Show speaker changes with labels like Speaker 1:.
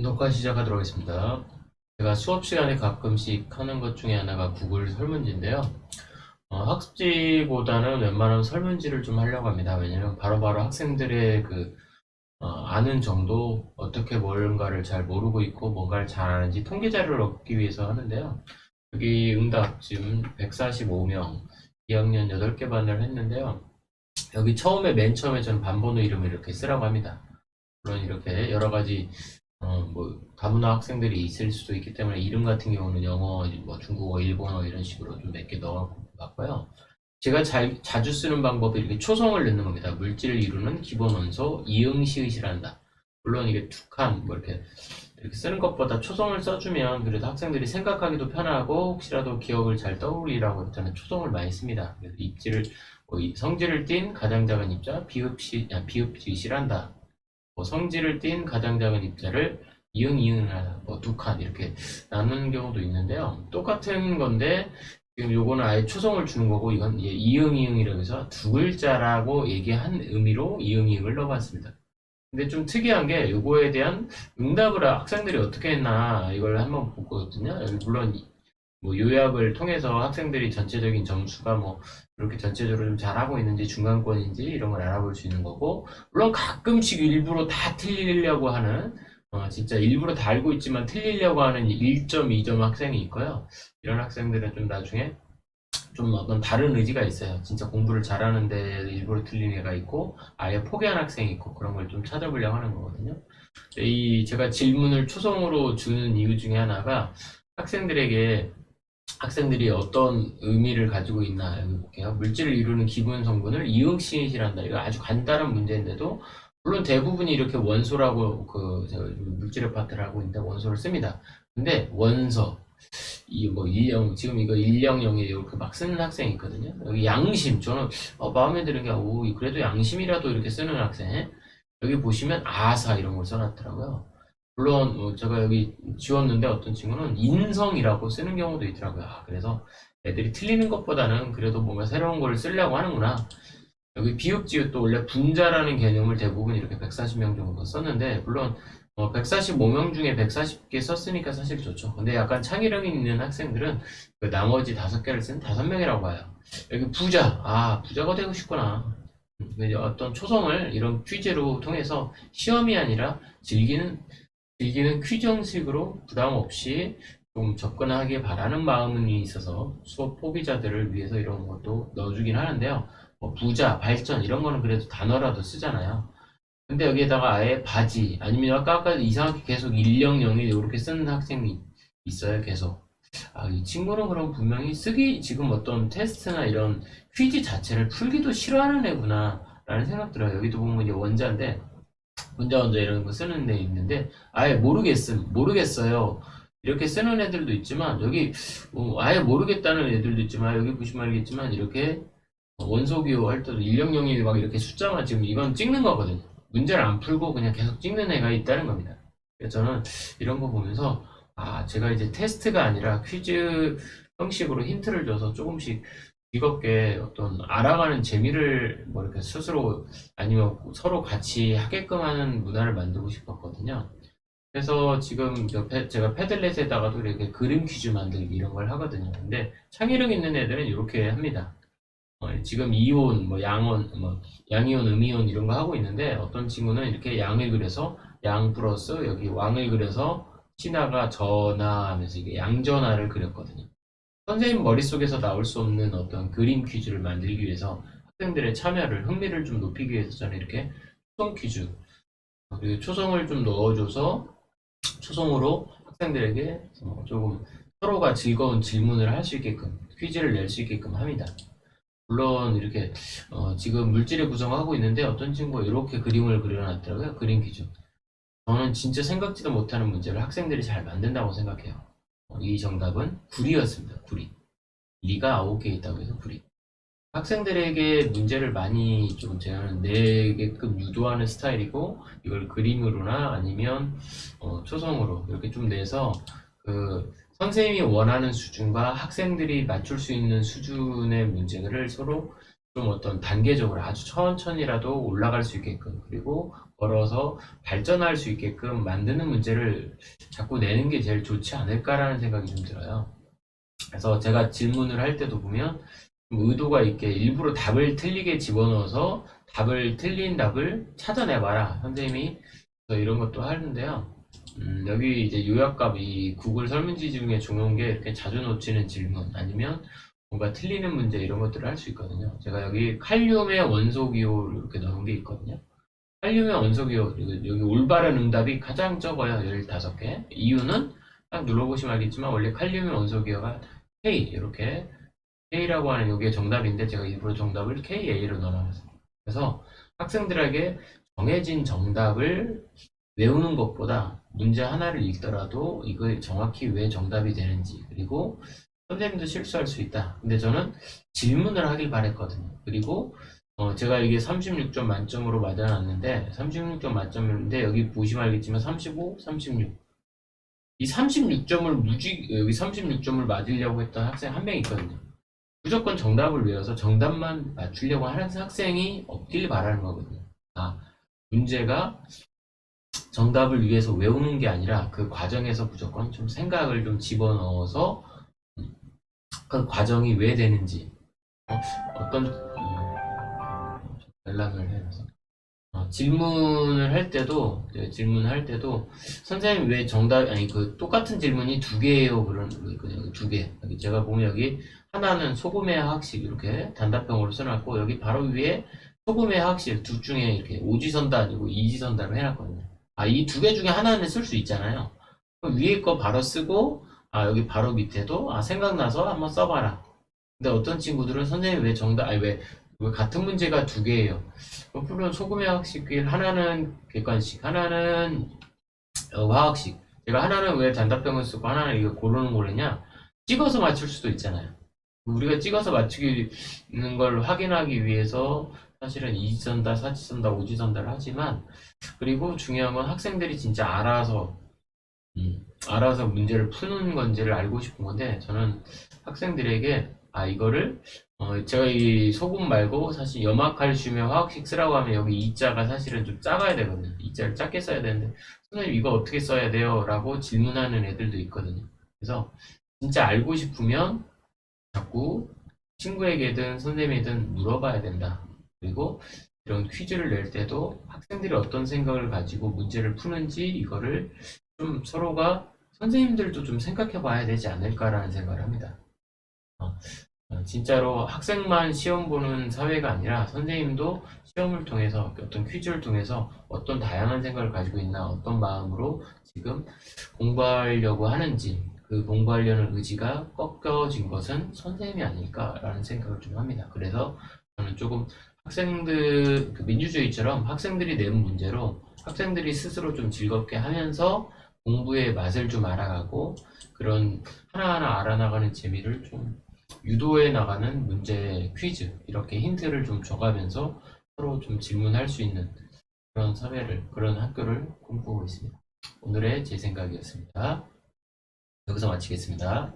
Speaker 1: 녹화 시작하도록 하겠습니다. 제가 수업 시간에 가끔씩 하는 것 중에 하나가 구글 설문지인데요. 학습지보다는 웬만하면 설문지를 좀 하려고 합니다. 왜냐면 바로바로 학생들의 아는 정도, 어떻게 뭔가를 잘 모르고 있고 뭔가를 잘 아는지 통계 자료를 얻기 위해서 하는데요. 여기 응답 지금 145명, 2학년 8개 반을 했는데요. 여기 맨 처음에 저는 반번호 이름을 이렇게 쓰라고 합니다. 물론 이렇게 여러 가지 다문화 학생들이 있을 수도 있기 때문에 이름 같은 경우는 영어, 뭐 중국어, 일본어 이런 식으로 좀 몇 개 넣어봤고요. 제가 자주 쓰는 방법이 이렇게 초성을 넣는 겁니다. 물질을 이루는 기본 원소 이응시읒이란다. 물론 이게 두 칸, 이렇게 쓰는 것보다 초성을 써주면 그래도 학생들이 생각하기도 편하고 혹시라도 기억을 잘 떠올리라고 저는 초성을 많이 씁니다. 그래서 성질을 띤 가장 작은 입자 비읍시읒이란다. 성질을 띤 가장 작은 입자를 이응이응을 하다, 두 칸 이렇게 나누는 경우도 있는데요. 똑같은 건데 지금 요거는 아예 초성을 주는 거고 이건 이제 이응이응이라고 해서 두 글자라고 얘기한 의미로 이응이응을 넣어봤습니다. 근데 좀 특이한 게 요거에 대한 응답을 학생들이 어떻게 했나 이걸 한번 볼 거거든요. 물론 뭐 요약을 통해서 학생들이 전체적인 점수가 뭐 이렇게 전체적으로 좀 잘하고 있는지 중간권인지 이런 걸 알아볼 수 있는 거고, 물론 가끔씩 일부러 다 틀리려고 하는 진짜 일부러 다 알고 있지만 틀리려고 하는 1점, 2점 학생이 있고요. 이런 학생들은 좀 나중에 좀 어떤 다른 의지가 있어요. 진짜 공부를 잘하는데 일부러 틀린 애가 있고 아예 포기한 학생이 있고 그런 걸 좀 찾아보려고 하는 거거든요. 제가 질문을 초성으로 주는 이유 중에 하나가 학생들에게 학생들이 어떤 의미를 가지고 있나 여기 볼게요. 물질을 이루는 기본 성분을 이응시읒이란다. 이거 아주 간단한 문제인데도 물론 대부분이 이렇게 원소라고 제가 물질의 파트를 하고 있는데 원소를 씁니다. 근데 원소 일령 지금 이거 100에 이렇게 막 쓰는 학생이 있거든요. 여기 양심 저는 마음에 드는 게 그래도 양심이라도 이렇게 쓰는 학생 여기 보시면 아사 이런 걸 써놨더라고요. 물론 제가 여기 지웠는데 어떤 친구는 인성이라고 쓰는 경우도 있더라고요. 그래서 애들이 틀리는 것보다는 그래도 뭔가 새로운 걸 쓰려고 하는구나. 여기 비읍지읒도 원래 분자라는 개념을 대부분 이렇게 140명 정도 썼는데 물론 145명 중에 140개 썼으니까 사실 좋죠. 근데 약간 창의력 있는 학생들은 그 나머지 5개를 쓴 5명이라고 봐요. 여기 부자가 되고 싶구나. 이제 어떤 초성을 이런 퀴즈로 통해서 시험이 아니라 즐기는 퀴즈 형식으로 부담 없이 좀 접근하길 바라는 마음이 있어서 수업 포기자들을 위해서 이런 것도 넣어주긴 하는데요. 부자, 발전 이런 거는 그래도 단어라도 쓰잖아요. 근데 여기에다가 아예 바지 아니면 아까 이상하게 계속 100 이렇게 쓰는 학생이 있어요. 계속. 이 친구는 그럼 분명히 지금 어떤 테스트나 이런 퀴즈 자체를 풀기도 싫어하는 애구나 라는 생각 들어요. 여기도 보면 이제 원자인데 문자 이런 거 쓰는 애 있는데 아예 모르겠어요 이렇게 쓰는 애들도 있지만 여기 아예 모르겠다는 애들도 있지만 여기 보시면 알겠지만 이렇게 원소기호 할 때도 1001 막 이렇게 숫자만 지금 이건 찍는 거거든요. 문제를 안 풀고 그냥 계속 찍는 애가 있다는 겁니다. 그래서 저는 이런 거 보면서 제가 이제 테스트가 아니라 퀴즈 형식으로 힌트를 줘서 조금씩 즐겁게 어떤 알아가는 재미를 뭐 이렇게 스스로 아니면 서로 같이 하게끔 하는 문화를 만들고 싶었거든요. 그래서 지금 제가 패들렛에다가도 이렇게 그림 퀴즈 만들기 이런 걸 하거든요. 근데 창의력 있는 애들은 이렇게 합니다. 지금 이온, 양온, 양이온, 음이온 이런 거 하고 있는데 어떤 친구는 이렇게 양을 그려서 양 플러스 여기 왕을 그려서 신하가 전하하면서 이게 양전하를 그렸거든요. 선생님 머릿속에서 나올 수 없는 어떤 그림 퀴즈를 만들기 위해서 학생들의 참여를, 흥미를 좀 높이기 위해서 저는 이렇게 초성 퀴즈, 그리고 초성을 좀 넣어줘서 초성으로 학생들에게 조금 서로가 즐거운 질문을 할 수 있게끔, 퀴즈를 낼 수 있게끔 합니다. 물론 이렇게 지금 물질을 구성하고 있는데 어떤 친구가 이렇게 그림을 그려놨더라고요. 그림 퀴즈. 저는 진짜 생각지도 못하는 문제를 학생들이 잘 만든다고 생각해요. 이 정답은 구리였습니다. 구리. 리가 9개 있다고 해서 구리. 학생들에게 문제를 많이 좀 제가 내게끔 유도하는 스타일이고 이걸 그림으로나 아니면 초성으로 이렇게 좀 내서 선생님이 원하는 수준과 학생들이 맞출 수 있는 수준의 문제를 서로 좀 어떤 단계적으로 아주 천천히라도 올라갈 수 있게끔, 그리고 걸어서 발전할 수 있게끔 만드는 문제를 자꾸 내는 게 제일 좋지 않을까라는 생각이 좀 들어요. 그래서 제가 질문을 할 때도 보면 좀 의도가 있게 일부러 답을 틀리게 집어넣어서 틀린 답을 찾아내봐라. 선생님이 그래서 이런 것도 하는데요. 여기 이제 요약값, 이 구글 설문지 중에 중요한 게 이렇게 자주 놓치는 질문, 아니면 뭔가 틀리는 문제, 이런 것들을 할 수 있거든요. 제가 여기 칼륨의 원소기호 이렇게 넣은 게 있거든요. 칼륨의 원소기호, 여기 올바른 응답이 가장 적어요. 15개. 이유는 딱 눌러보시면 알겠지만 원래 칼륨의 원소기호가 K, 이렇게 K라고 하는 이게 정답인데 제가 일부러 정답을 KA로 넣어놨어요. 그래서 학생들에게 정해진 정답을 외우는 것보다 문제 하나를 읽더라도 이거 정확히 왜 정답이 되는지, 그리고 선생님도 실수할 수 있다. 근데 저는 질문을 하길 바랬거든요. 그리고 제가 이게 36점 만점으로 맞아놨는데, 36점 만점인데 여기 보시면 알겠지만 35, 36. 이 36점을 여기 36점을 맞으려고 했던 학생 한 명 있거든요. 무조건 정답을 외워서 정답만 맞추려고 하는 학생이 없길 바라는 거거든요. 아, 문제가 정답을 위해서 외우는 게 아니라 그 과정에서 무조건 좀 생각을 좀 집어넣어서 그 과정이 왜 되는지, 어떤 연락을 해서 질문할 때도 선생님 왜 정답, 아니 그 똑같은 질문이 두 개예요, 그런 거 있거든요. 두 개. 여기 제가 보면 여기 하나는 소금의 화학식 이렇게 단답형으로 써놨고, 여기 바로 위에 소금의 화학식 둘 중에 이렇게 오지선다 아니고 이지선다로 해놨거든요. 이 두 개 중에 하나는 쓸 수 있잖아요. 그럼 위에 거 바로 쓰고, 여기 바로 밑에도 생각나서 한번 써봐라. 근데 어떤 친구들은 선생님 왜 정답, 아니 왜 같은 문제가 두 개예요. 물론 소금의 화학식, 하나는 객관식, 하나는 화학식. 제가 하나는 왜 단답형을 쓰고 하나는 이거 고르는 거느냐? 찍어서 맞출 수도 있잖아요. 우리가 찍어서 맞추는 걸 확인하기 위해서 사실은 이지선다, 사지선다, 오지선다를 하지만, 그리고 중요한 건 학생들이 진짜 알아서 문제를 푸는 건지를 알고 싶은 건데, 저는 학생들에게 이거를 제가 이 소금 말고 사실 염화칼슘의 화학식 쓰라고 하면 여기 이자가 사실은 좀 작아야 되거든요. 이자를 작게 써야 되는데 선생님 이거 어떻게 써야 돼요? 라고 질문하는 애들도 있거든요. 그래서 진짜 알고 싶으면 자꾸 친구에게든 선생님이든 물어봐야 된다. 그리고 이런 퀴즈를 낼 때도 학생들이 어떤 생각을 가지고 문제를 푸는지, 이거를 좀 서로가, 선생님들도 좀 생각해 봐야 되지 않을까라는 생각을 합니다. 진짜로 학생만 시험 보는 사회가 아니라 선생님도 시험을 통해서, 어떤 퀴즈를 통해서 어떤 다양한 생각을 가지고 있나, 어떤 마음으로 지금 공부하려고 하는지, 그 공부하려는 의지가 꺾여진 것은 선생님이 아닐까라는 생각을 좀 합니다. 그래서 저는 조금 학생들, 그 민주주의처럼 학생들이 낸 문제로 학생들이 스스로 좀 즐겁게 하면서 공부의 맛을 좀 알아가고, 그런 하나하나 알아나가는 재미를 좀 유도해 나가는 문제 퀴즈, 이렇게 힌트를 좀 줘가면서 서로 좀 질문할 수 있는 그런 사회를, 그런 학교를 꿈꾸고 있습니다. 오늘의 제 생각이었습니다. 여기서 마치겠습니다.